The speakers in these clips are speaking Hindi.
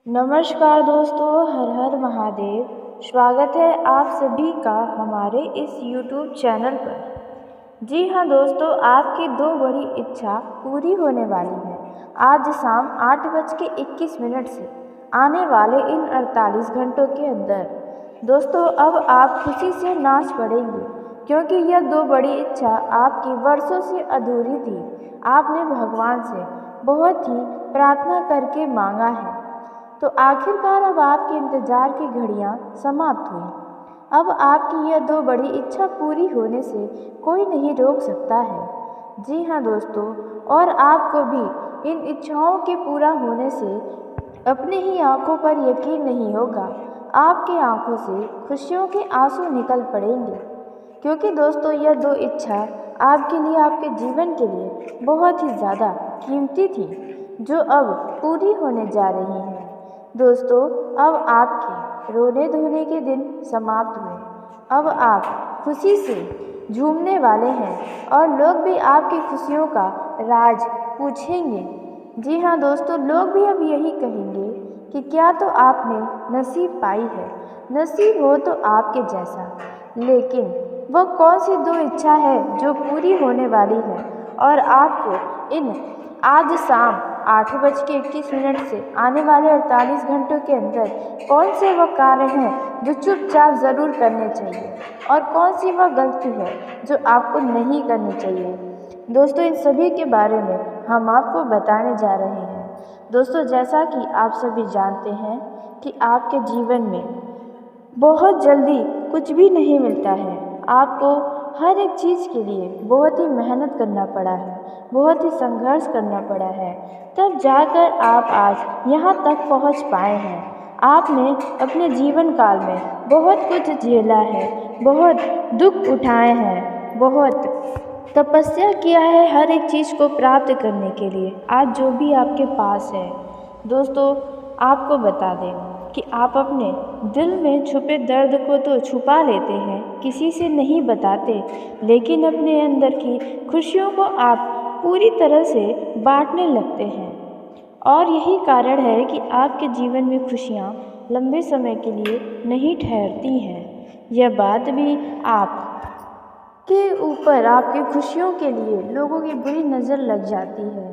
नमस्कार दोस्तों, हर हर महादेव। स्वागत है आप सभी का हमारे इस YouTube चैनल पर। जी हाँ दोस्तों, आपकी दो बड़ी इच्छा पूरी होने वाली है। आज शाम 8:21 से आने वाले इन 48 घंटों के अंदर दोस्तों अब आप खुशी से नाच पड़ेंगे, क्योंकि यह दो बड़ी इच्छा आपकी वर्षों से अधूरी थी। आपने भगवान से बहुत ही प्रार्थना करके मांगा है, तो आखिरकार अब आपके इंतज़ार की घड़ियां समाप्त हुई। अब आपकी यह दो बड़ी इच्छा पूरी होने से कोई नहीं रोक सकता है। जी हाँ दोस्तों, और आपको भी इन इच्छाओं के पूरा होने से अपने ही आंखों पर यकीन नहीं होगा। आपकी आंखों से खुशियों के आंसू निकल पड़ेंगे, क्योंकि दोस्तों यह दो इच्छा आपके लिए, आपके जीवन के लिए बहुत ही ज़्यादा कीमती थी, जो अब पूरी होने जा रही है। दोस्तों अब आपके रोने धोने के दिन समाप्त हुए। अब आप खुशी से झूमने वाले हैं और लोग भी आपकी खुशियों का राज पूछेंगे। जी हाँ दोस्तों, लोग भी अब यही कहेंगे कि क्या तो आपने नसीब पाई है, नसीब हो तो आपके जैसा। लेकिन वह कौन सी दो इच्छा है जो पूरी होने वाली है और आपको इन आज शाम 8:21 से आने वाले 48 घंटों के अंदर कौन से वह कार्य हैं जो चुपचाप ज़रूर करने चाहिए और कौन सी वह गलती है जो आपको नहीं करनी चाहिए। दोस्तों इन सभी के बारे में हम आपको बताने जा रहे हैं। दोस्तों जैसा कि आप सभी जानते हैं कि आपके जीवन में बहुत जल्दी कुछ भी नहीं मिलता है। आपको हर एक चीज़ के लिए बहुत ही मेहनत करना पड़ा है, बहुत ही संघर्ष करना पड़ा है, तब जाकर आप आज यहाँ तक पहुँच पाए हैं। आपने अपने जीवन काल में बहुत कुछ झेला है, बहुत दुख उठाए हैं, बहुत तपस्या किया है हर एक चीज़ को प्राप्त करने के लिए। आज जो भी आपके पास है दोस्तों, आपको बता दें कि आप अपने दिल में छुपे दर्द को तो छुपा लेते हैं, किसी से नहीं बताते, लेकिन अपने अंदर की खुशियों को आप पूरी तरह से बांटने लगते हैं। और यही कारण है कि आपके जीवन में खुशियाँ लंबे समय के लिए नहीं ठहरती हैं। यह बात भी आप के ऊपर आपकी खुशियों के लिए लोगों की बुरी नज़र लग जाती है।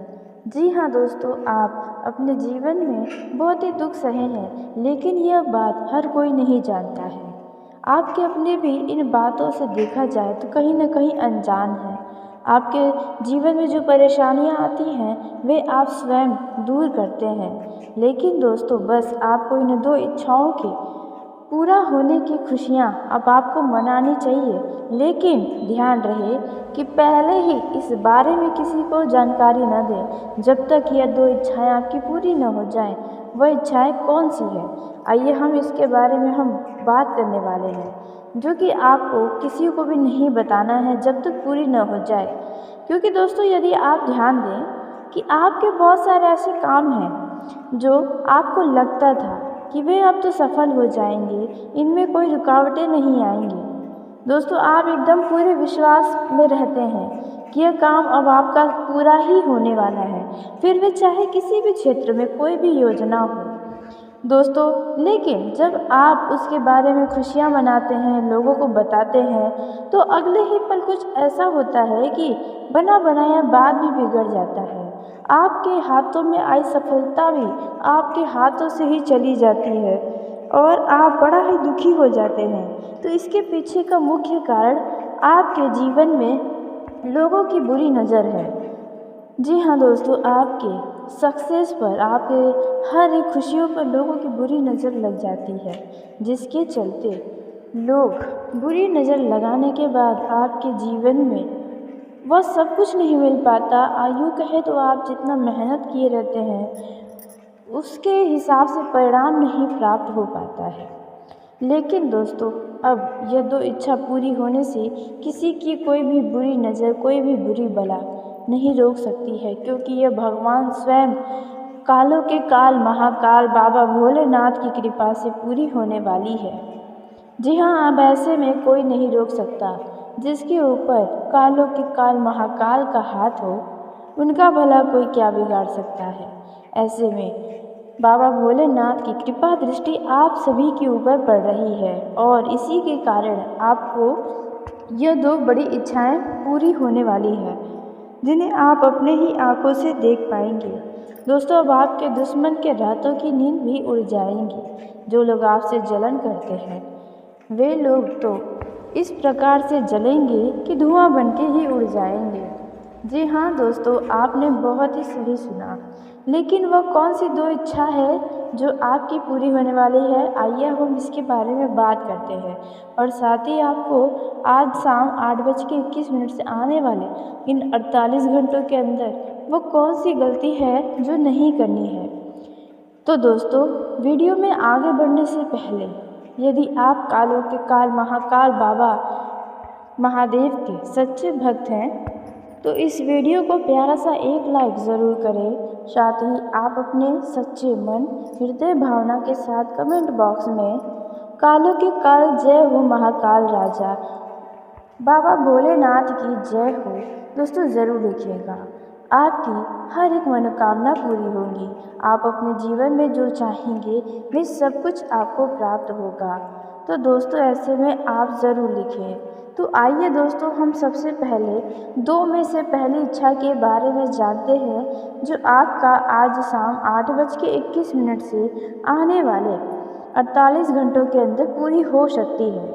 जी हाँ दोस्तों, आप अपने जीवन में बहुत ही दुख सहे हैं, लेकिन यह बात हर कोई नहीं जानता है। आपके अपने भी इन बातों से देखा जाए तो कहीं न कहीं अनजान हैं। आपके जीवन में जो परेशानियाँ आती हैं वे आप स्वयं दूर करते हैं, लेकिन दोस्तों बस आपको इन दो इच्छाओं के पूरा होने की खुशियाँ अब आपको मनानी चाहिए। लेकिन ध्यान रहे कि पहले ही इस बारे में किसी को जानकारी न दें जब तक यह दो इच्छाएं आपकी पूरी न हो जाएं। वह इच्छाएं कौन सी है, आइए हम इसके बारे में हम बात करने वाले हैं, जो कि आपको किसी को भी नहीं बताना है जब तक पूरी न हो जाए। क्योंकि दोस्तों यदि आप ध्यान दें कि आपके बहुत सारे ऐसे काम हैं जो आपको लगता था कि वे अब तो सफल हो जाएंगे, इनमें कोई रुकावटें नहीं आएंगी। दोस्तों आप एकदम पूरे विश्वास में रहते हैं कि यह काम अब आपका पूरा ही होने वाला है, फिर वे चाहे किसी भी क्षेत्र में कोई भी योजना हो दोस्तों। लेकिन जब आप उसके बारे में खुशियाँ मनाते हैं, लोगों को बताते हैं, तो अगले ही पल कुछ ऐसा होता है कि बना बनाया बात भी बिगड़ जाता है। आपके हाथों में आई सफलता भी आपके हाथों से ही चली जाती है और आप बड़ा ही दुखी हो जाते हैं। तो इसके पीछे का मुख्य कारण आपके जीवन में लोगों की बुरी नज़र है। जी हाँ दोस्तों, आपके सक्सेस पर, आपके हर एक खुशियों पर लोगों की बुरी नज़र लग जाती है, जिसके चलते लोग बुरी नज़र लगाने के बाद आपके जीवन में वह सब कुछ नहीं मिल पाता। आयु कहे तो आप जितना मेहनत किए रहते हैं उसके हिसाब से परिणाम नहीं प्राप्त हो पाता है। लेकिन दोस्तों अब यह दो इच्छा पूरी होने से किसी की कोई भी बुरी नज़र, कोई भी बुरी बला नहीं रोक सकती है, क्योंकि यह भगवान स्वयं कालों के काल महाकाल बाबा भोलेनाथ की कृपा से पूरी होने वाली है। जी हाँ, अब ऐसे में कोई नहीं रोक सकता। जिसके ऊपर कालों के काल महाकाल का हाथ हो, उनका भला कोई क्या बिगाड़ सकता है। ऐसे में बाबा भोलेनाथ की कृपा दृष्टि आप सभी के ऊपर पड़ रही है और इसी के कारण आपको यह दो बड़ी इच्छाएं पूरी होने वाली है, जिन्हें आप अपने ही आंखों से देख पाएंगे। दोस्तों, अब आपके दुश्मन के रातों की नींद भी उड़ जाएंगी। जो लोग आपसे जलन करते हैं वे लोग तो इस प्रकार से जलेंगे कि धुआं बनके ही उड़ जाएंगे। जी हाँ दोस्तों, आपने बहुत ही सही सुना। लेकिन वह कौन सी दो इच्छा है जो आपकी पूरी होने वाली है? आइए हम इसके बारे में बात करते हैं और साथ ही आपको आज शाम 8:21 से आने वाले इन 48 घंटों के अंदर वो कौन सी गलती है जो नहीं करनी है। तो दोस्तों, वीडियो में आगे बढ़ने से पहले यदि आप कालों के काल महाकाल बाबा महादेव के सच्चे भक्त हैं तो इस वीडियो को प्यारा सा एक लाइक ज़रूर करें। साथ ही आप अपने सच्चे मन हृदय भावना के साथ कमेंट बॉक्स में कालों के काल जय हो महाकाल राजा बाबा भोलेनाथ की जय हो दोस्तों ज़रूर लिखिएगा। आपकी हर एक मनोकामना पूरी होगी। आप अपने जीवन में जो चाहेंगे वे सब कुछ आपको प्राप्त होगा। तो दोस्तों, ऐसे में आप ज़रूर लिखें। तो आइए दोस्तों, हम सबसे पहले दो में से पहली इच्छा के बारे में जानते हैं जो आपका आज शाम 8:21 से आने वाले 48 घंटों के अंदर पूरी हो सकती है।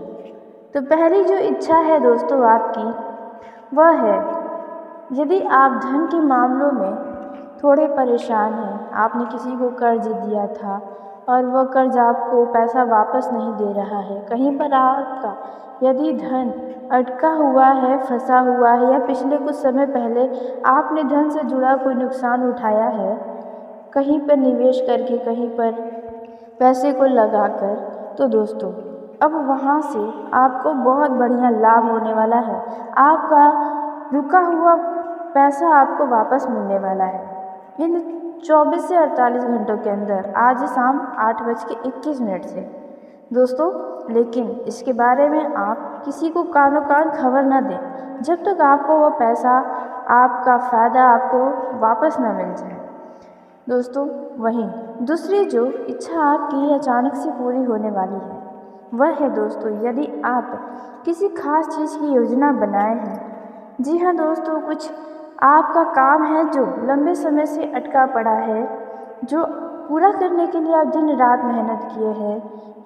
तो पहली जो इच्छा है दोस्तों आपकी, वह है यदि आप धन के मामलों में थोड़े परेशान हैं, आपने किसी को कर्ज दिया था और वह कर्ज आपको पैसा वापस नहीं दे रहा है, कहीं पर आपका यदि धन अटका हुआ है, फंसा हुआ है, या पिछले कुछ समय पहले आपने धन से जुड़ा कोई नुकसान उठाया है, कहीं पर निवेश करके, कहीं पर पैसे को लगाकर, तो दोस्तों अब वहाँ से आपको बहुत बढ़िया लाभ होने वाला है। आपका रुका हुआ पैसा आपको वापस मिलने वाला है इन 24 से 48 घंटों के अंदर, आज शाम 8:21 से दोस्तों। लेकिन इसके बारे में आप किसी को कानो कान खबर न दें जब तक आपको वो पैसा, आपका फ़ायदा आपको वापस न मिल जाए दोस्तों। वहीं दूसरी जो इच्छा आपकी अचानक से पूरी होने वाली है वह है दोस्तों, यदि आप किसी खास चीज़ की योजना बनाए हैं। जी हाँ दोस्तों, कुछ आपका काम है जो लंबे समय से अटका पड़ा है, जो पूरा करने के लिए आप दिन रात मेहनत किए हैं,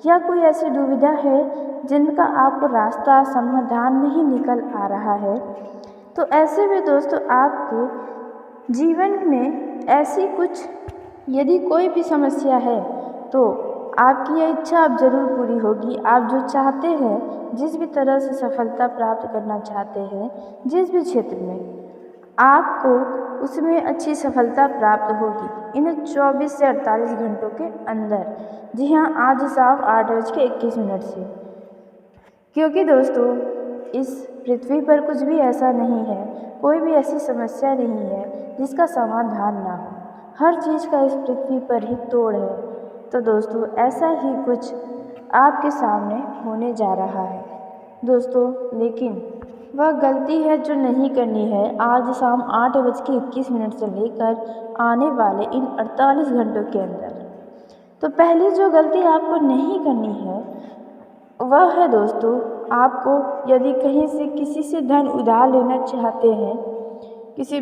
या कोई ऐसी दुविधा है जिनका आपको रास्ता समाधान नहीं निकल आ रहा है। तो ऐसे में दोस्तों आपके जीवन में ऐसी कुछ यदि कोई भी समस्या है तो आपकी यह इच्छा अब ज़रूर पूरी होगी। आप जो चाहते हैं, जिस भी तरह से सफलता प्राप्त करना चाहते हैं, जिस भी क्षेत्र में, आपको उसमें अच्छी सफलता प्राप्त होगी इन 24 से 48 घंटों के अंदर। जी हाँ, आज शाम 8:21 से। क्योंकि दोस्तों इस पृथ्वी पर कुछ भी ऐसा नहीं है, कोई भी ऐसी समस्या नहीं है जिसका समाधान ना हो। हर चीज़ का इस पृथ्वी पर ही तोड़ है। तो दोस्तों ऐसा ही कुछ आपके सामने होने जा रहा है दोस्तों, लेकिन वह गलती है जो नहीं करनी है आज शाम 8:21 से लेकर आने वाले इन 48 घंटों के अंदर। तो पहली जो गलती आपको नहीं करनी है वह है दोस्तों, आपको यदि कहीं से किसी से धन उधार लेना चाहते हैं, किसी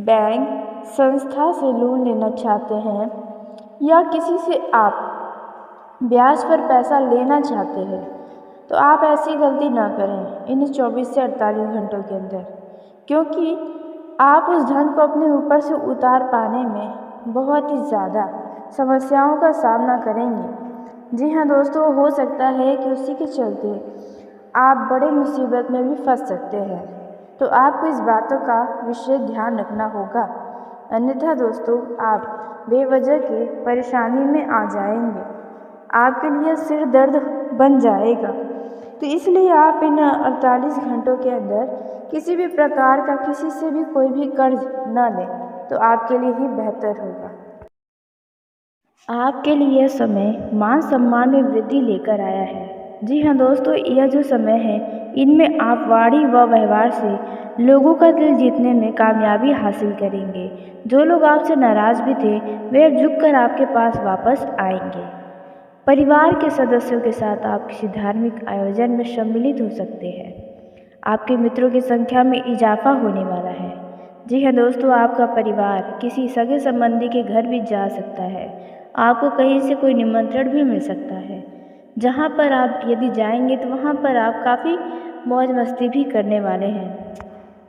बैंक संस्था से लोन लेना चाहते हैं, या किसी से आप ब्याज पर पैसा लेना चाहते हैं, तो आप ऐसी गलती ना करें इन 24 से 48 घंटों के अंदर, क्योंकि आप उस धन को अपने ऊपर से उतार पाने में बहुत ही ज़्यादा समस्याओं का सामना करेंगे। जी हाँ दोस्तों, हो सकता है कि उसी के चलते आप बड़े मुसीबत में भी फंस सकते हैं। तो आपको इस बातों का विशेष ध्यान रखना होगा, अन्यथा दोस्तों आप बेवजह के परेशानी में आ जाएंगे, आपके लिए सिर दर्द बन जाएगा। तो इसलिए आप इन 48 घंटों के अंदर किसी भी प्रकार का किसी से भी कोई भी कर्ज न लें, तो आपके लिए ही बेहतर होगा। आपके लिए समय मान सम्मान में वृद्धि लेकर आया है। जी हाँ दोस्तों, यह जो समय है इनमें आप वाणी व व्यवहार से लोगों का दिल जीतने में कामयाबी हासिल करेंगे। जो लोग आपसे नाराज़ भी थे वे अब झुककर आपके पास वापस आएंगे। परिवार के सदस्यों के साथ आप किसी धार्मिक आयोजन में सम्मिलित हो सकते हैं। आपके मित्रों की संख्या में इजाफा होने वाला है। जी हाँ दोस्तों, आपका परिवार किसी सगे संबंधी के घर भी जा सकता है। आपको कहीं से कोई निमंत्रण भी मिल सकता है, जहाँ पर आप यदि जाएंगे तो वहाँ पर आप काफ़ी मौज मस्ती भी करने वाले हैं।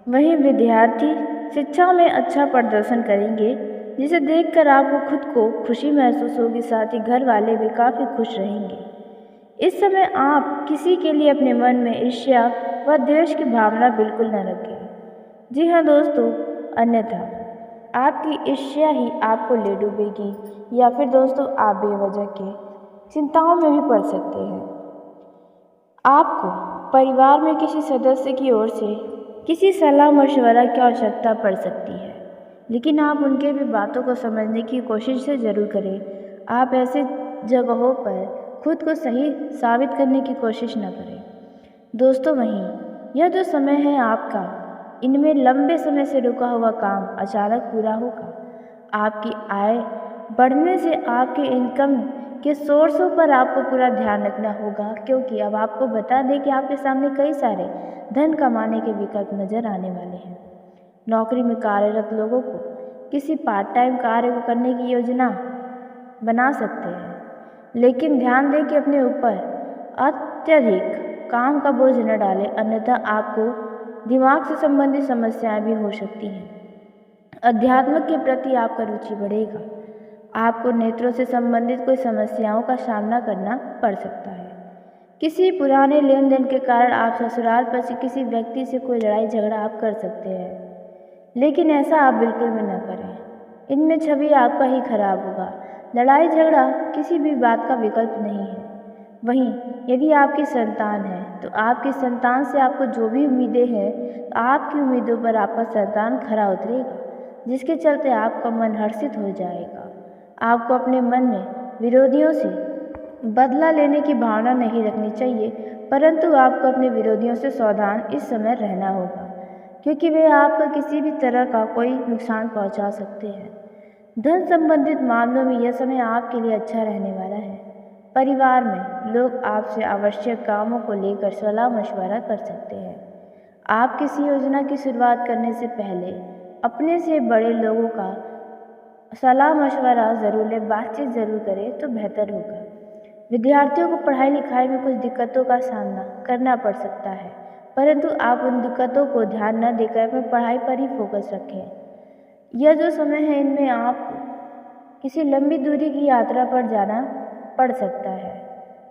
वहीं विद्यार्थी शिक्षा में अच्छा प्रदर्शन करेंगे, जिसे देखकर आपको खुद को खुशी महसूस होगी, साथ ही घर वाले भी काफ़ी खुश रहेंगे। इस समय आप किसी के लिए अपने मन में ईर्ष्या व द्वेष की भावना बिल्कुल न रखें। जी हाँ दोस्तों, अन्यथा आपकी ईर्ष्या ही आपको ले डूबेगी या फिर दोस्तों आप बेवजह के चिंताओं में भी पड़ सकते हैं। आपको परिवार में किसी सदस्य की ओर से किसी सलाह मशवरा की आवश्यकता पड़ सकती है, लेकिन आप उनके भी बातों को समझने की कोशिश से ज़रूर करें। आप ऐसे जगहों पर खुद को सही साबित करने की कोशिश न करें। दोस्तों वहीं यह जो समय है आपका, इनमें लंबे समय से रुका हुआ काम अचानक पूरा होगा। आपकी आय बढ़ने से आपके इनकम के सोर्सों पर आपको पूरा ध्यान रखना होगा, क्योंकि अब आपको बता दें कि आपके सामने कई सारे धन कमाने के विकल्प नज़र आने वाले हैं। नौकरी में कार्यरत लोगों को किसी पार्ट टाइम कार्य को करने की योजना बना सकते हैं, लेकिन ध्यान दें कि अपने ऊपर अत्यधिक काम का बोझ न डालें, अन्यथा आपको दिमाग से संबंधित समस्याएं भी हो सकती हैं। अध्यात्म के प्रति आपका रुचि बढ़ेगा। आपको नेत्रों से संबंधित कोई समस्याओं का सामना करना पड़ सकता है। किसी पुराने लेन देन के कारण आप ससुराल पर से किसी व्यक्ति से कोई लड़ाई झगड़ा आप कर सकते हैं, लेकिन ऐसा आप बिल्कुल भी न करें। इनमें छवि आपका ही खराब होगा। लड़ाई झगड़ा किसी भी बात का विकल्प नहीं है। वहीं यदि आपकी संतान है तो आपकी संतान से आपको जो भी उम्मीदें हैं, तो आपकी उम्मीदों पर आपका संतान खरा उतरेगा, जिसके चलते आपका मन हर्षित हो जाएगा। आपको अपने मन में विरोधियों से बदला लेने की भावना नहीं रखनी चाहिए, परंतु आपको अपने विरोधियों से सावधान इस समय रहना होगा, क्योंकि वे आपको किसी भी तरह का कोई नुकसान पहुंचा सकते हैं। धन संबंधित मामलों में यह समय आपके लिए अच्छा रहने वाला है। परिवार में लोग आपसे आवश्यक कामों को लेकर सलाह मशवरा कर सकते हैं। आप किसी योजना की शुरुआत करने से पहले अपने से बड़े लोगों का सलाह मशवरा ज़रूर लें, बातचीत ज़रूर करें तो बेहतर होगा। विद्यार्थियों को पढ़ाई लिखाई में कुछ दिक्कतों का सामना करना पड़ सकता है, परंतु आप उन दिक्कतों को ध्यान न देकर अपनी पढ़ाई पर ही फोकस रखें। यह जो समय है इनमें आप किसी लंबी दूरी की यात्रा पर जाना पड़ सकता है।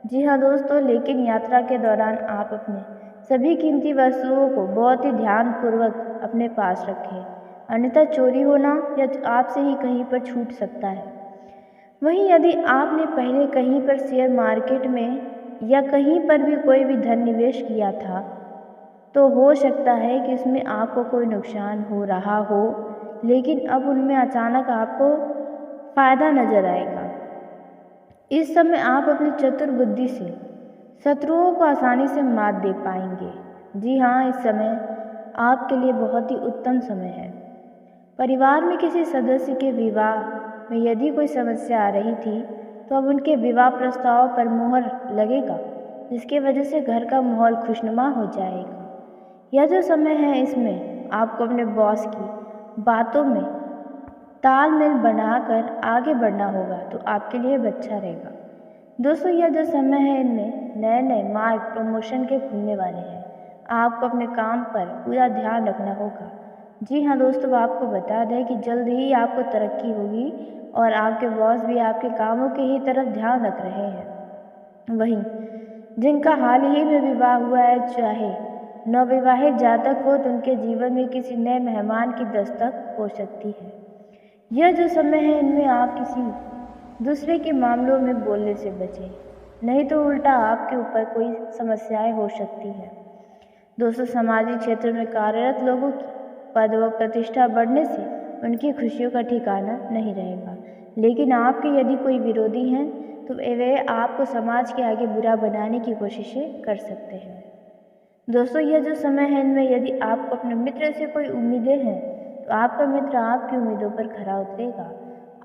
जी हाँ दोस्तों, लेकिन यात्रा के दौरान आप अपने सभी कीमती वस्तुओं को बहुत ही ध्यानपूर्वक अपने पास रखें, अन्यथा चोरी होना या आपसे ही कहीं पर छूट सकता है। वहीं यदि आपने पहले कहीं पर शेयर मार्केट में या कहीं पर भी कोई भी धन निवेश किया था, तो हो सकता है कि इसमें आपको कोई नुकसान हो रहा हो, लेकिन अब उनमें अचानक आपको फ़ायदा नज़र आएगा। इस समय आप अपनी चतुर बुद्धि से शत्रुओं को आसानी से मात दे पाएंगे। जी हाँ, इस समय आपके लिए बहुत ही उत्तम समय है। परिवार में किसी सदस्य के विवाह में यदि कोई समस्या आ रही थी, तो अब उनके विवाह प्रस्ताव पर मुहर लगेगा, जिसकी वजह से घर का माहौल खुशनुमा हो जाएगा। यह जो समय है इसमें आपको अपने बॉस की बातों में तालमेल बनाकर आगे बढ़ना होगा, तो आपके लिए अच्छा रहेगा। दोस्तों यह जो समय है इनमें नए नए मार्ग प्रमोशन के खुलने वाले हैं। आपको अपने काम पर पूरा ध्यान रखना होगा। जी हाँ दोस्तों, आपको बता दें कि जल्द ही आपको तरक्की होगी और आपके बॉस भी आपके कामों के ही तरफ ध्यान रख रहे हैं। वहीं जिनका हाल ही में विवाह हुआ है, चाहे नवविवाहित जातक हो, तो उनके जीवन में किसी नए मेहमान की दस्तक हो सकती है। यह जो समय है इनमें आप किसी दूसरे के मामलों में बोलने से बचें, नहीं तो उल्टा आपके ऊपर कोई समस्याएं हो सकती हैं। दोस्तों सामाजिक क्षेत्र में कार्यरत लोगों की पद व प्रतिष्ठा बढ़ने से उनकी खुशियों का ठिकाना नहीं रहेगा, लेकिन आपके यदि कोई विरोधी हैं तो वे आपको समाज के आगे बुरा बनाने की कोशिशें कर सकते हैं। दोस्तों, यह जो समय है इनमें यदि आपको अपने मित्र से कोई उम्मीदें हैं तो आपका मित्र आपकी उम्मीदों पर खरा उतरेगा।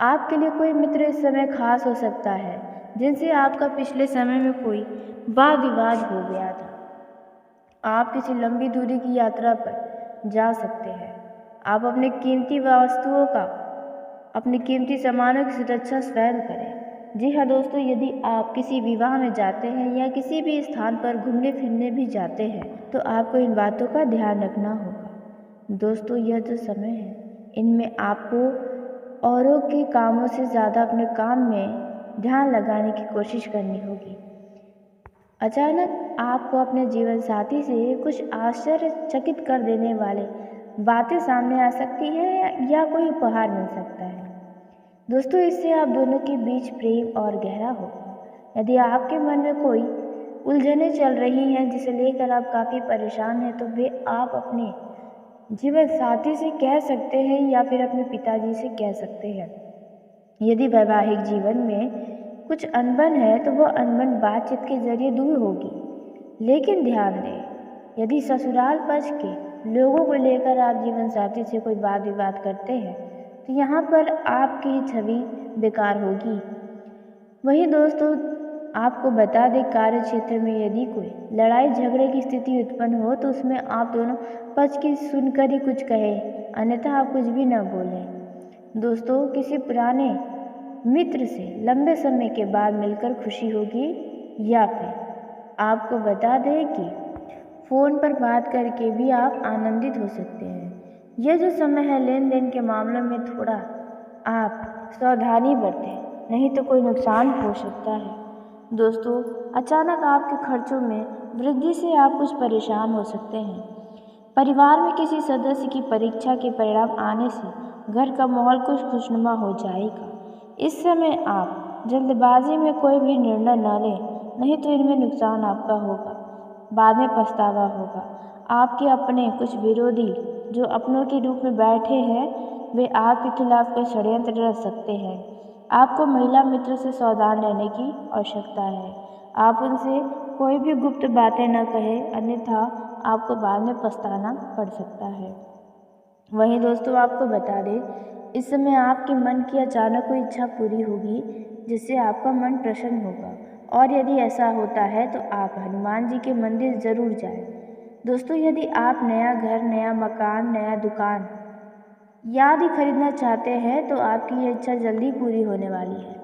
आपके लिए कोई मित्र इस समय खास हो सकता है जिनसे आपका पिछले समय में कोई वाद विवाद हो गया था। आप किसी लंबी दूरी की यात्रा पर जा सकते हैं। आप अपने कीमती वस्तुओं का, अपने कीमती सामानों की सुरक्षा स्वयं करें। जी हाँ दोस्तों, यदि आप किसी विवाह में जाते हैं या किसी भी स्थान पर घूमने फिरने भी जाते हैं तो आपको इन बातों का ध्यान रखना होगा। दोस्तों, यह जो समय है इनमें आपको औरों के कामों से ज़्यादा अपने काम में ध्यान लगाने की कोशिश करनी होगी। अचानक आपको अपने जीवन साथी से कुछ आश्चर्यचकित कर देने वाले बातें सामने आ सकती हैं या कोई उपहार मिल सकता है। दोस्तों, इससे आप दोनों के बीच प्रेम और गहरा होगा। यदि आपके मन में कोई उलझनें चल रही हैं जिसे लेकर आप काफ़ी परेशान हैं तो वे आप अपने जीवन साथी से कह सकते हैं या फिर अपने पिताजी से कह सकते हैं। यदि वैवाहिक जीवन में कुछ अनबन है तो वह अनबन बातचीत के जरिए दूर होगी। लेकिन ध्यान दें, यदि ससुराल पक्ष के लोगों को लेकर आप जीवन साथी से कोई वाद विवाद करते हैं तो यहाँ पर आपकी छवि बेकार होगी। वहीं दोस्तों, आपको बता दें, कार्य क्षेत्र में यदि कोई लड़ाई झगड़े की स्थिति उत्पन्न हो तो उसमें आप दोनों पक्ष की सुनकर ही कुछ कहें, अन्यथा आप कुछ भी न बोलें। दोस्तों, किसी पुराने मित्र से लंबे समय के बाद मिलकर खुशी होगी या फिर आपको बता दें कि फ़ोन पर बात करके भी आप आनंदित हो सकते हैं। यह जो समय है लेन देन के मामलों में थोड़ा आप सावधानी बरतें, नहीं तो कोई नुकसान हो सकता है। दोस्तों, अचानक आपके खर्चों में वृद्धि से आप कुछ परेशान हो सकते हैं। परिवार में किसी सदस्य की परीक्षा के परिणाम आने से घर का माहौल कुछ खुशनुमा हो जाएगा। इस समय आप जल्दबाजी में कोई भी निर्णय न लें, नहीं तो इनमें नुकसान आपका होगा, बाद में पछतावा होगा। आपके अपने कुछ विरोधी जो अपनों के रूप में बैठे हैं वे आपके खिलाफ कोई षड्यंत्र रच सकते हैं। आपको महिला मित्र से सावधान रहने की आवश्यकता है। आप उनसे कोई भी गुप्त बातें न कहें, अन्यथा आपको बाद में पछताना पड़ सकता है। वहीं दोस्तों, आपको बता दें, इस समय आपके मन की अचानक कोई इच्छा पूरी होगी जिससे आपका मन प्रसन्न होगा, और यदि ऐसा होता है तो आप हनुमान जी के मंदिर ज़रूर जाएं। दोस्तों, यदि आप नया घर, नया मकान, नया दुकान आदि खरीदना चाहते हैं तो आपकी ये इच्छा जल्दी पूरी होने वाली है।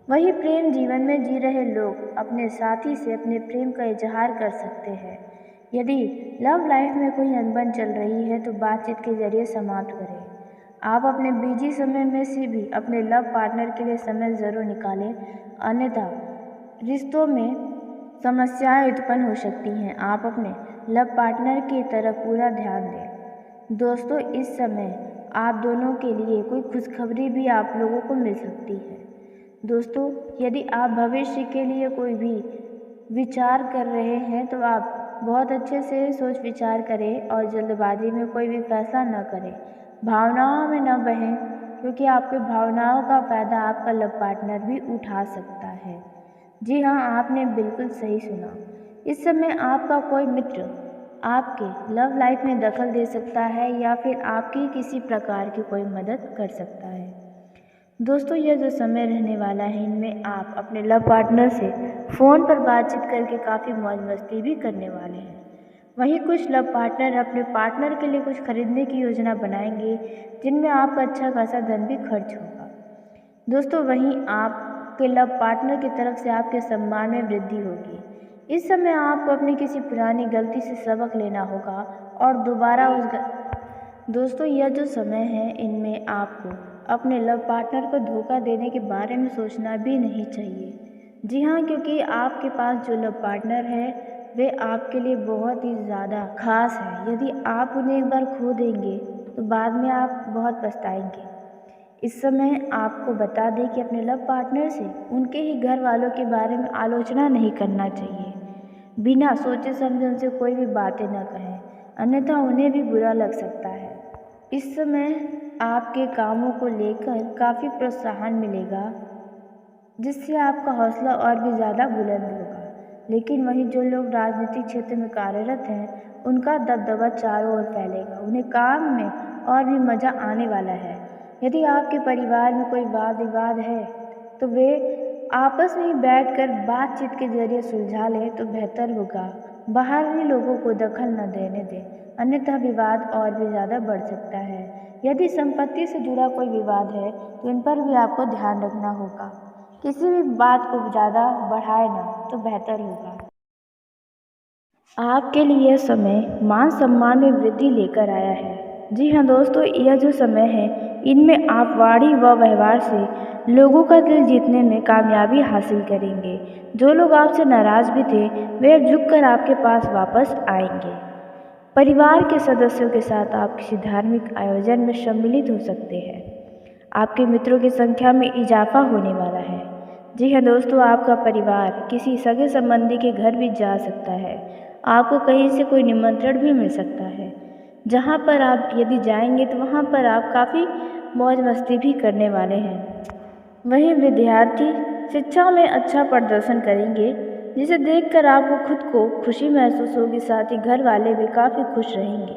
वही प्रेम जीवन में जी रहे लोग अपने साथी से अपने प्रेम का इजहार कर सकते हैं। यदि लव लाइफ में कोई अनबन चल रही है तो बातचीत के जरिए समाप्त करें। आप अपने बिजी समय में से भी अपने लव पार्टनर के लिए समय ज़रूर निकालें, अन्यथा रिश्तों में समस्याएं उत्पन्न हो सकती हैं। आप अपने लव पार्टनर की तरफ पूरा ध्यान दें। दोस्तों, इस समय आप दोनों के लिए कोई खुशखबरी भी आप लोगों को मिल सकती है। दोस्तों, यदि आप भविष्य के लिए कोई भी विचार कर रहे हैं तो आप बहुत अच्छे से सोच विचार करें और जल्दबाजी में कोई भी फैसला न करें। भावनाओं में न बहें, क्योंकि आपकी भावनाओं का फ़ायदा आपका लव पार्टनर भी उठा सकता है। जी हाँ, आपने बिल्कुल सही सुना। इस समय आपका कोई मित्र आपके लव लाइफ में दखल दे सकता है या फिर आपकी किसी प्रकार की कोई मदद कर सकता है। दोस्तों, यह जो समय रहने वाला है इनमें आप अपने लव पार्टनर से फ़ोन पर बातचीत करके काफ़ी मौज मस्ती भी करने वाले हैं। वहीं कुछ लव पार्टनर अपने पार्टनर के लिए कुछ खरीदने की योजना बनाएंगे जिनमें आपका अच्छा खासा धन भी खर्च होगा। दोस्तों, वहीं आपके लव पार्टनर की तरफ से आपके सम्मान में वृद्धि होगी। इस समय आपको अपनी किसी पुरानी गलती से सबक लेना होगा और दोबारा दोस्तों, यह जो समय है इनमें आपको अपने लव पार्टनर को धोखा देने के बारे में सोचना भी नहीं चाहिए। जी हाँ, क्योंकि आपके पास जो लव पार्टनर है वे आपके लिए बहुत ही ज़्यादा खास है। यदि आप उन्हें एक बार खो देंगे तो बाद में आप बहुत पछताएंगे। इस समय आपको बता दें कि अपने लव पार्टनर से उनके ही घर वालों के बारे में आलोचना नहीं करना चाहिए। बिना सोचे समझे उनसे कोई भी बातें न कहें, अन्यथा उन्हें भी बुरा लग सकता है। इस समय आपके कामों को लेकर काफ़ी प्रोत्साहन मिलेगा। जिससे आपका हौसला और भी ज़्यादा बुलंद होगा। लेकिन वहीं जो लोग राजनीतिक क्षेत्र में कार्यरत हैं, उनका दबदबा चारों ओर फैलेगा, उन्हें काम में और भी मज़ा आने वाला है। यदि आपके परिवार में कोई वाद विवाद है तो वे आपस में ही बैठकर बातचीत के जरिए सुलझा लें तो बेहतर होगा। बाहरी लोगों को दखल न देने दें, अन्यथा विवाद और भी ज़्यादा बढ़ सकता है। यदि संपत्ति से जुड़ा कोई विवाद है तो इन पर भी आपको ध्यान रखना होगा। किसी भी बात को ज़्यादा बढ़ाए ना तो बेहतर होगा। आपके लिए यह समय मान सम्मान में वृद्धि लेकर आया है। जी हाँ दोस्तों, यह जो समय है इनमें आप वाणी व व्यवहार से लोगों का दिल जीतने में कामयाबी हासिल करेंगे। जो लोग आपसे नाराज भी थे वे अब झुककर आपके पास वापस आएंगे। परिवार के सदस्यों के साथ आप किसी धार्मिक आयोजन में सम्मिलित हो सकते हैं। आपके मित्रों की संख्या में इजाफा होने वाला है। जी हाँ दोस्तों, आपका परिवार किसी सगे संबंधी के घर भी जा सकता है। आपको कहीं से कोई निमंत्रण भी मिल सकता है, जहाँ पर आप यदि जाएंगे तो वहाँ पर आप काफ़ी मौज मस्ती भी करने वाले हैं। वहीं विद्यार्थी शिक्षा में अच्छा प्रदर्शन करेंगे, जिसे देखकर आपको खुद को खुशी महसूस होगी, साथ ही घर वाले भी काफ़ी खुश रहेंगे।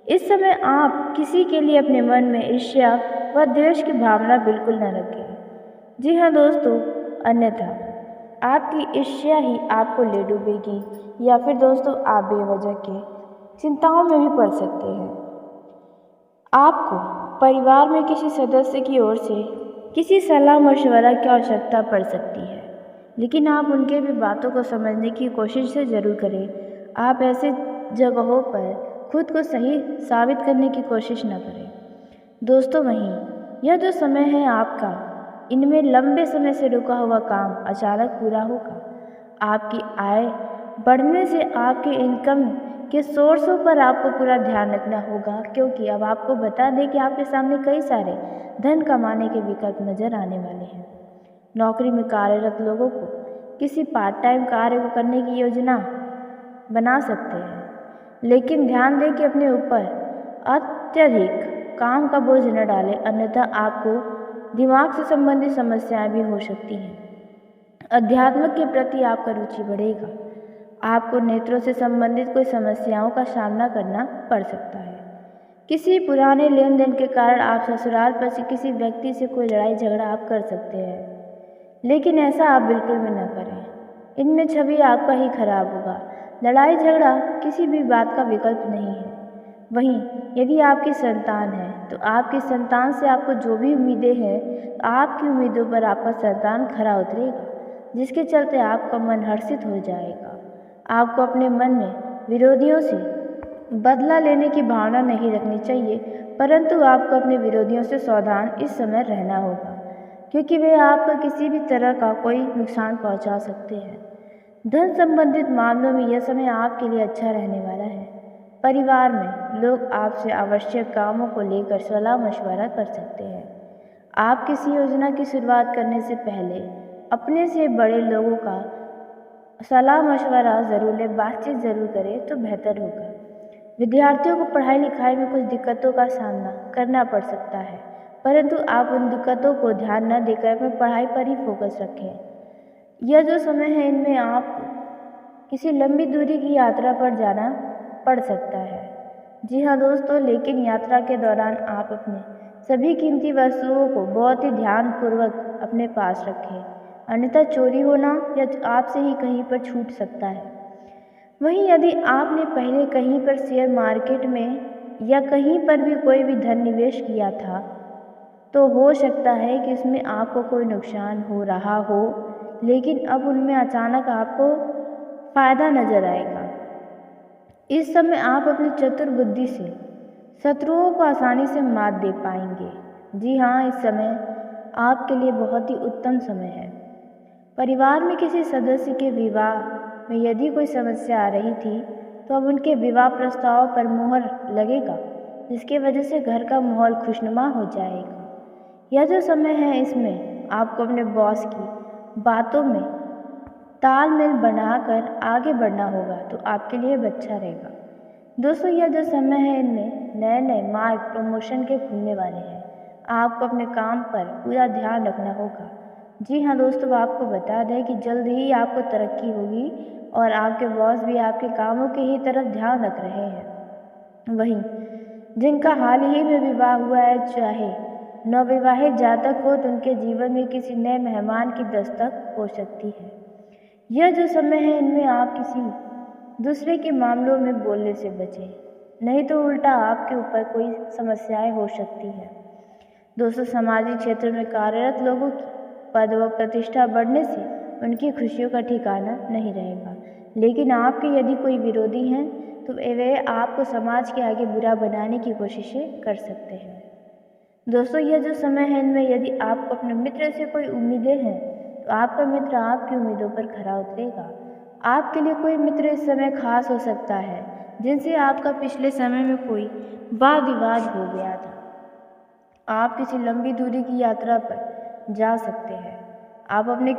इस समय आप किसी के लिए अपने मन में ईर्ष्या व द्वेष की भावना बिल्कुल न रखें। जी हाँ दोस्तों, अन्यथा आपकी ईर्ष्या ही आपको ले डूबेगी या फिर दोस्तों आप बेवजह के चिंताओं में भी पड़ सकते हैं। आपको परिवार में किसी सदस्य की ओर से किसी सलाह मशवरा की आवश्यकता पड़ सकती है, लेकिन आप उनके भी बातों को समझने की कोशिश से ज़रूर करें। आप ऐसे जगहों पर खुद को सही साबित करने की कोशिश न करें। दोस्तों वहीं यह जो समय है आपका, इनमें लंबे समय से रुका हुआ काम अचानक पूरा होगा। आपकी आय बढ़ने से आपके इनकम के सोर्सों पर आपको पूरा ध्यान रखना होगा, क्योंकि अब आपको बता दें कि आपके सामने कई सारे धन कमाने के विकल्प नज़र आने वाले हैं। नौकरी में कार्यरत लोगों को किसी पार्ट टाइम कार्य को करने की योजना बना सकते हैं, लेकिन ध्यान दें कि अपने ऊपर अत्यधिक काम का बोझ न डालें, अन्यथा आपको दिमाग से संबंधित समस्याएं भी हो सकती हैं। अध्यात्म के प्रति आपका रुचि बढ़ेगा। आपको नेत्रों से संबंधित कोई समस्याओं का सामना करना पड़ सकता है। किसी पुराने लेन देन के कारण आप ससुराल पर से किसी व्यक्ति से कोई लड़ाई झगड़ा आप कर सकते हैं, लेकिन ऐसा आप बिल्कुल भी न करें। इनमें छवि आपका ही खराब होगा। लड़ाई झगड़ा किसी भी बात का विकल्प नहीं है। वहीं यदि आपकी संतान है तो आपकी संतान से आपको जो भी उम्मीदें हैं, आपकी उम्मीदों पर आपका संतान खरा उतरेगा, जिसके चलते आपका मन हर्षित हो जाएगा। आपको अपने मन में विरोधियों से बदला लेने की भावना नहीं रखनी चाहिए, परंतु आपको अपने विरोधियों से सावधान इस समय रहना होगा, क्योंकि वे आपको किसी भी तरह का कोई नुकसान पहुंचा सकते हैं। धन संबंधित मामलों में यह समय आपके लिए अच्छा रहने वाला है। परिवार में लोग आपसे आवश्यक कामों को लेकर सलाह मशवरा कर सकते हैं। आप किसी योजना की शुरुआत करने से पहले अपने से बड़े लोगों का सलाह मशवरा ज़रूर लें, बातचीत ज़रूर करें तो बेहतर होगा। विद्यार्थियों को पढ़ाई लिखाई में कुछ दिक्कतों का सामना करना पड़ सकता है, परंतु आप उन दिक्कतों को ध्यान न देकर अपनी पढ़ाई पर ही फोकस रखें। यह जो समय है इनमें आप किसी लंबी दूरी की यात्रा पर जाना पड़ सकता है। जी हाँ दोस्तों, लेकिन यात्रा के दौरान आप अपने सभी कीमती वस्तुओं को बहुत ही ध्यानपूर्वक अपने पास रखें, अन्यथा चोरी होना या आपसे ही कहीं पर छूट सकता है। वहीं यदि आपने पहले कहीं पर शेयर मार्केट में या कहीं पर भी कोई भी धन निवेश किया था, तो हो सकता है कि इसमें आपको कोई नुकसान हो रहा हो, लेकिन अब उनमें अचानक आपको फायदा नजर आएगा। इस समय आप अपनी चतुर बुद्धि से शत्रुओं को आसानी से मात दे पाएंगे। जी हाँ, इस समय आपके लिए बहुत ही उत्तम समय है। परिवार में किसी सदस्य के विवाह में यदि कोई समस्या आ रही थी तो अब उनके विवाह प्रस्ताव पर मुहर लगेगा, जिसकी वजह से घर का माहौल खुशनुमा हो जाएगा। यह जो समय है इसमें आपको अपने बॉस की बातों में तालमेल बनाकर आगे बढ़ना होगा, तो आपके लिए अच्छा रहेगा। दोस्तों यह जो समय है इनमें नए नए मार्ग प्रमोशन के खुलने वाले हैं। आपको अपने काम पर पूरा ध्यान रखना होगा। जी हाँ दोस्तों, आपको बता दें कि जल्द ही आपको तरक्की होगी और आपके बॉस भी आपके कामों के ही तरफ ध्यान रख रहे हैं। वहीं जिनका हाल ही में विवाह हुआ है, चाहे नवविवाहित जातक हो, तो उनके जीवन में किसी नए मेहमान की दस्तक हो सकती है। यह जो समय है, इनमें आप किसी दूसरे के मामलों में बोलने से बचें, नहीं तो उल्टा आपके ऊपर कोई समस्याएं हो सकती हैं। दोस्तों, सामाजिक क्षेत्र में कार्यरत लोगों की पद व प्रतिष्ठा बढ़ने से उनकी खुशियों का ठिकाना नहीं रहेगा, लेकिन आपके यदि कोई विरोधी हैं तो वे आपको समाज के आगे बुरा बनाने की कोशिशें कर सकते हैं। दोस्तों, यह जो समय है, इनमें यदि आपको अपने मित्र से कोई उम्मीदें हैं तो आपका मित्र आपकी उम्मीदों पर खरा उतरेगा। आपके लिए कोई मित्र इस समय खास हो सकता है जिनसे आपका पिछले समय में कोई वाद विवाद हो गया था। आप किसी लंबी दूरी की यात्रा पर जा सकते हैं। आप अपने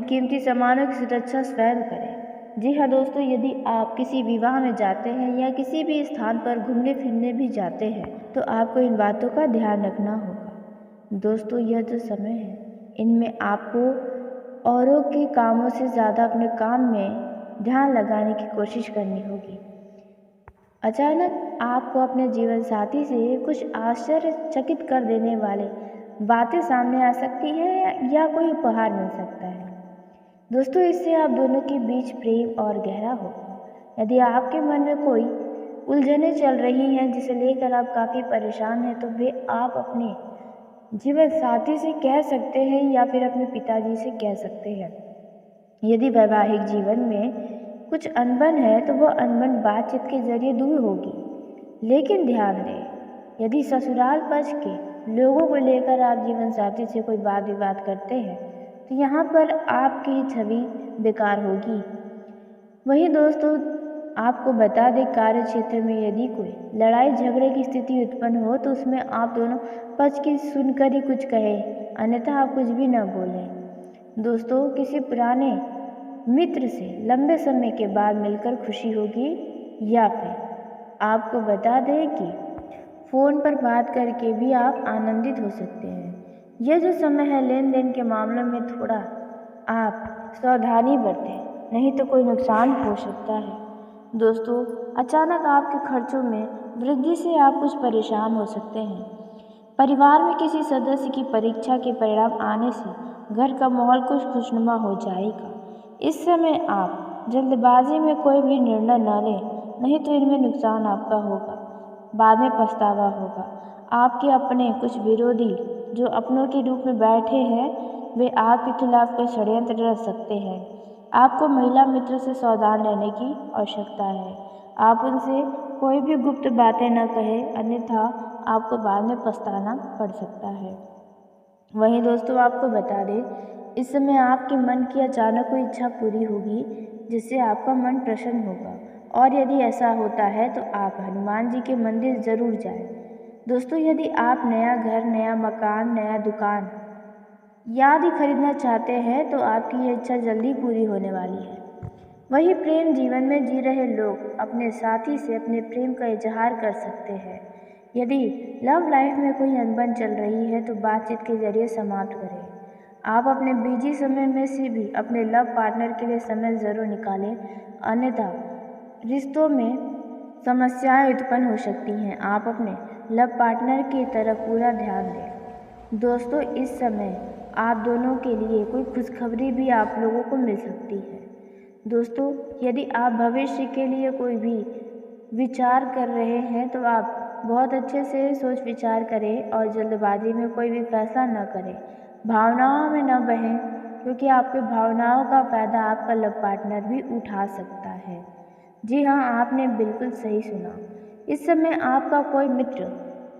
कीमती सामानों की सुरक्षा स्वयं करें। जी हाँ दोस्तों, यदि आप किसी विवाह में जाते हैं या किसी भी स्थान पर घूमने फिरने भी जाते हैं तो आपको इन बातों का ध्यान रखना होगा। दोस्तों, यह जो समय है, इनमें आपको औरों के कामों से ज़्यादा अपने काम में ध्यान लगाने की कोशिश करनी होगी। अचानक आपको अपने जीवन साथी से कुछ आश्चर्यचकित कर देने वाले बातें सामने आ सकती है या कोई उपहार मिल सकता है। दोस्तों, इससे आप दोनों के बीच प्रेम और गहरा होगा। यदि आपके मन में कोई उलझनें चल रही हैं जिसे लेकर आप काफ़ी परेशान हैं, तो वे आप अपने जीवन साथी से कह सकते हैं या फिर अपने पिताजी से कह सकते हैं। यदि वैवाहिक जीवन में कुछ अनबन है तो वह अनबन बातचीत के जरिए दूर होगी। लेकिन ध्यान दें, यदि ससुराल पक्ष के लोगों को लेकर आप जीवन साथी से कोई वाद विवाद करते हैं तो यहाँ पर आपकी ही छवि बेकार होगी। वहीं दोस्तों, आपको बता दें, कार्य क्षेत्र में यदि कोई लड़ाई झगड़े की स्थिति उत्पन्न हो तो उसमें आप दोनों पक्ष की सुनकर ही कुछ कहें, अन्यथा आप कुछ भी न बोलें। दोस्तों, किसी पुराने मित्र से लंबे समय के बाद मिलकर खुशी होगी या फिर आपको बता दें कि फ़ोन पर बात करके भी आप आनंदित हो सकते हैं। यह जो समय है, लेन देन के मामलों में थोड़ा आप सावधानी बरतें, नहीं तो कोई नुकसान हो सकता है। दोस्तों, अचानक आपके खर्चों में वृद्धि से आप कुछ परेशान हो सकते हैं। परिवार में किसी सदस्य की परीक्षा के परिणाम आने से घर का माहौल कुछ खुशनुमा हो जाएगा। इस समय आप जल्दबाजी में कोई भी निर्णय न लें, नहीं तो इनमें नुकसान आपका होगा, बाद में पछतावा होगा। आपके अपने कुछ विरोधी जो अपनों के रूप में बैठे हैं, वे आपके खिलाफ कोई षड्यंत्र रच सकते हैं। आपको महिला मित्र से सावधान रहने की आवश्यकता है। आप उनसे कोई भी गुप्त बातें न कहें, अन्यथा आपको बाद में पछताना पड़ सकता है। वहीं दोस्तों, आपको बता दें, इस समय आपके मन की अचानक कोई इच्छा पूरी होगी जिससे आपका मन प्रसन्न होगा, और यदि ऐसा होता है तो आप हनुमान जी के मंदिर ज़रूर जाएं। दोस्तों, यदि आप नया घर, नया मकान, नया दुकान आदि खरीदना चाहते हैं तो आपकी ये इच्छा जल्दी पूरी होने वाली है। वही प्रेम जीवन में जी रहे लोग अपने साथी से अपने प्रेम का इजहार कर सकते हैं। यदि लव लाइफ में कोई अनबन चल रही है तो बातचीत के जरिए समाप्त करें। आप अपने बिजी समय में से भी अपने लव पार्टनर के लिए समय ज़रूर निकालें, अन्यथा रिश्तों में समस्याएं उत्पन्न हो सकती हैं। आप अपने लव पार्टनर की तरफ पूरा ध्यान दें। दोस्तों, इस समय आप दोनों के लिए कोई खुशखबरी भी आप लोगों को मिल सकती है। दोस्तों, यदि आप भविष्य के लिए कोई भी विचार कर रहे हैं तो आप बहुत अच्छे से सोच विचार करें और जल्दबाजी में कोई भी फैसला न करें। भावनाओं में न बहें, क्योंकि आपकी भावनाओं का फ़ायदा आपका लव पार्टनर भी उठा सकता है। जी हाँ, आपने बिल्कुल सही सुना। इस समय आपका कोई मित्र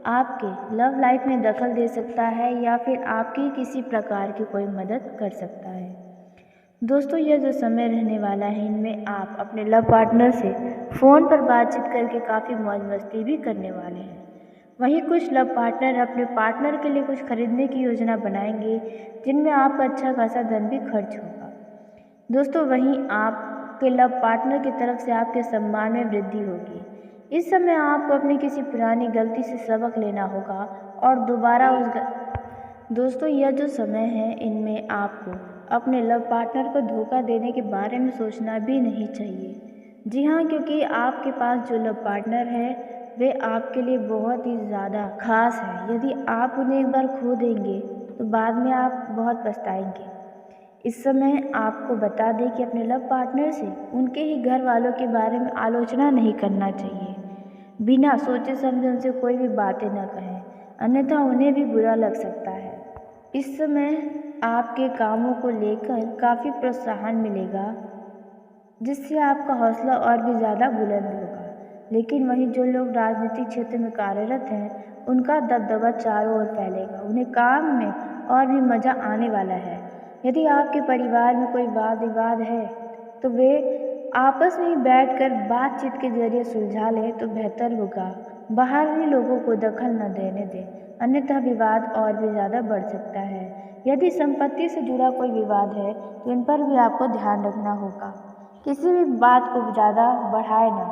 आपके लव लाइफ में दखल दे सकता है या फिर आपकी किसी प्रकार की कोई मदद कर सकता है। दोस्तों, यह जो समय रहने वाला है, इनमें आप अपने लव पार्टनर से फ़ोन पर बातचीत करके काफ़ी मौज मस्ती भी करने वाले हैं। वहीं कुछ लव पार्टनर अपने पार्टनर के लिए कुछ खरीदने की योजना बनाएंगे जिनमें आपका अच्छा खासा धन भी खर्च होगा। दोस्तों, वहीं आपके लव पार्टनर की तरफ से आपके सम्मान में वृद्धि होगी। इस समय आपको अपनी किसी पुरानी गलती से सबक लेना होगा और दोस्तों, यह जो समय है इनमें आपको अपने लव पार्टनर को धोखा देने के बारे में सोचना भी नहीं चाहिए। जी हाँ, क्योंकि आपके पास जो लव पार्टनर है वे आपके लिए बहुत ही ज़्यादा खास है। यदि आप उन्हें एक बार खो देंगे तो बाद में आप बहुत पछताएंगे। इस समय आपको बता दें कि अपने लव पार्टनर से उनके ही घर वालों के बारे में आलोचना नहीं करना चाहिए। बिना सोचे समझे उनसे कोई भी बातें न कहें, अन्यथा उन्हें भी बुरा लग सकता है। इस समय आपके कामों को लेकर काफ़ी प्रोत्साहन मिलेगा, जिससे आपका हौसला और भी ज़्यादा बुलंद होगा। लेकिन वहीं जो लोग राजनीतिक क्षेत्र में कार्यरत हैं, उनका दबदबा चारों ओर फैलेगा। उन्हें काम में और भी मज़ा आने वाला है। यदि आपके परिवार में कोई वाद विवाद है तो वे आपस में ही बैठकर बातचीत के जरिए सुलझा लें तो बेहतर होगा। बाहरी लोगों को दखल न देने दें, अन्यथा विवाद और भी ज़्यादा बढ़ सकता है। यदि संपत्ति से जुड़ा कोई विवाद है तो इन पर भी आपको ध्यान रखना होगा। किसी भी बात को ज़्यादा बढ़ाए ना,